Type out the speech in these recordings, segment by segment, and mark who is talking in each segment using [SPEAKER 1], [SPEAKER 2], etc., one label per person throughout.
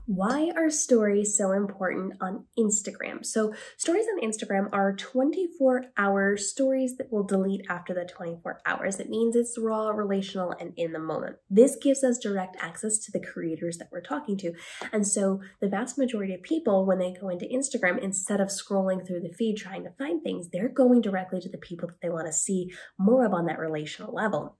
[SPEAKER 1] Why are stories so important on Instagram? So stories on Instagram are 24-hour stories that will delete after the 24 hours. It means it's raw, relational, and in the moment. This gives us direct access to the creators that we're talking to. And so the vast majority of people, when they go into Instagram, instead of scrolling through the feed trying to find things, they're going directly to the people that they want to see more of on that relational level.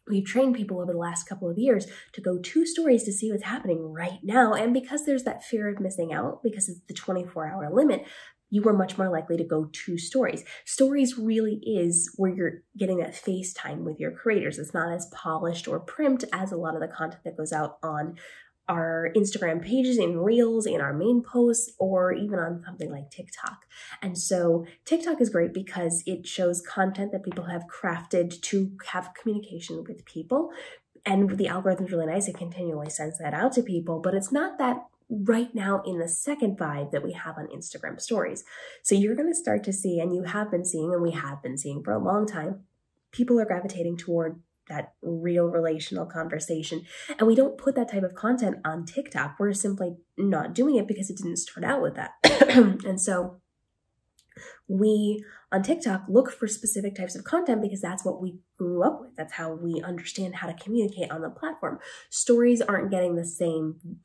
[SPEAKER 1] We've trained people over the last couple of years to go to stories to see what's happening right now. And because there's that fear of missing out, because it's the 24-hour limit, you are much more likely to go to stories. Stories really is where you're getting that face time with your creators. It's not as polished or primed as a lot of the content that goes out on our Instagram pages, in Reels, in our main posts, or even on something like TikTok. And so TikTok is great because it shows content that people have crafted to have communication with people. And the algorithm is really nice. It continually sends that out to people, but it's not that right now in the second vibe that we have on Instagram stories. So you're going to start to see, and you have been seeing, and we have been seeing for a long time, people are gravitating toward that real relational conversation. And we don't put that type of content on TikTok. We're simply not doing it because it didn't start out with that. And so we on TikTok look for specific types of content because that's what we grew up with. That's how we understand how to communicate on the platform. Stories aren't getting the same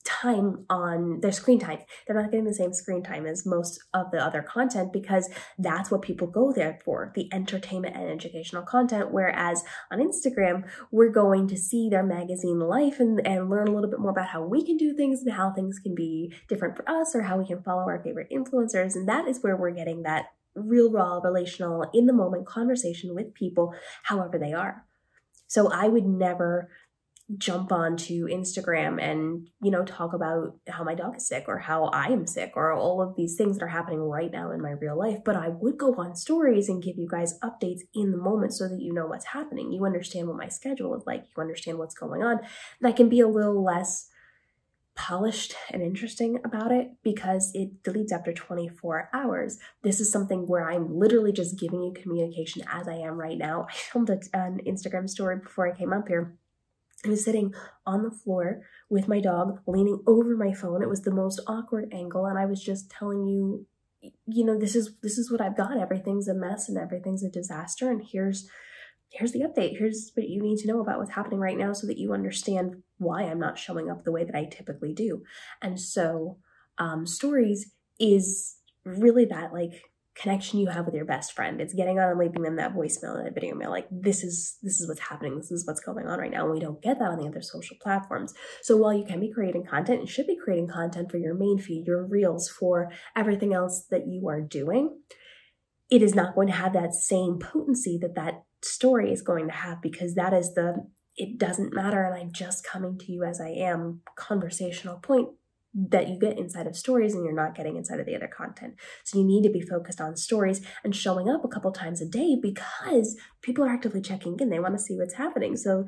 [SPEAKER 1] time on their screen time. They're not getting the same screen time as most of the other content because that's what people go there for, the entertainment and educational content. Whereas on Instagram, we're going to see their magazine life and learn a little bit more about how we can do things and how things can be different for us or how we can follow our favorite influencers. And that is where we're getting that real, raw, relational, in the moment conversation with people, however they are. So I would never jump onto Instagram and, talk about how my dog is sick or how I am sick or all of these things that are happening right now in my real life. But I would go on stories and give you guys updates in the moment so that you know what's happening. You understand what my schedule is like. You understand what's going on. And I can be a little less polished and interesting about it because it deletes after 24 hours. This is something where I'm literally just giving you communication as I am right now. I filmed an Instagram story before I came up here. I was sitting on the floor with my dog, leaning over my phone. It was the most awkward angle, and I was just telling you, this is what I've got. Everything's a mess and everything's a disaster, and here's the update. Here's what you need to know about what's happening right now so that you understand why I'm not showing up the way that I typically do. And so stories is really that connection you have with your best friend. It's getting on and leaving them that voicemail and that video mail. This is what's happening. This is what's going on right now. And we don't get that on the other social platforms. So while you can be creating content and should be creating content for your main feed, your reels, for everything else that you are doing, it is not going to have that same potency that story is going to have because that is it doesn't matter and I'm just coming to you as I am conversational point that you get inside of stories and you're not getting inside of the other content. So you need to be focused on stories and showing up a couple times a day because people are actively checking in. They want to see what's happening. So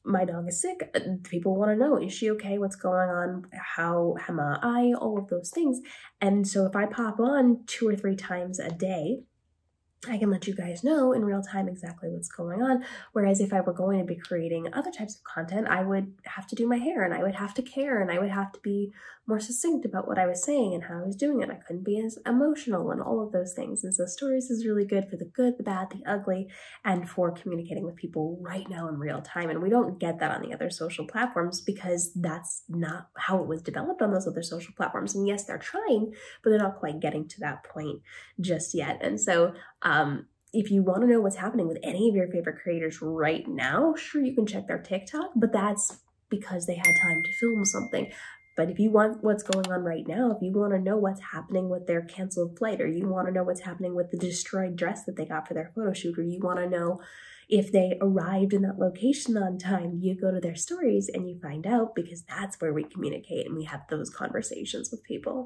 [SPEAKER 1] my dog is sick. People want to know, is she okay? What's going on? How am I? All of those things. And so if I pop on 2 or 3 times a day, I can let you guys know in real time exactly what's going on. Whereas if I were going to be creating other types of content, I would have to do my hair and I would have to care and I would have to be more succinct about what I was saying and how I was doing it. I couldn't be as emotional and all of those things. And so stories is really good for the good, the bad, the ugly, and for communicating with people right now in real time. And we don't get that on the other social platforms because that's not how it was developed on those other social platforms. And yes, they're trying, but they're not quite getting to that point just yet. And so, if you want to know what's happening with any of your favorite creators right now, sure, you can check their TikTok, but that's because they had time to film something. But if you want what's going on right now, if you want to know what's happening with their canceled flight, or you want to know what's happening with the destroyed dress that they got for their photo shoot, or you want to know if they arrived in that location on time, you go to their stories and you find out because that's where we communicate and we have those conversations with people.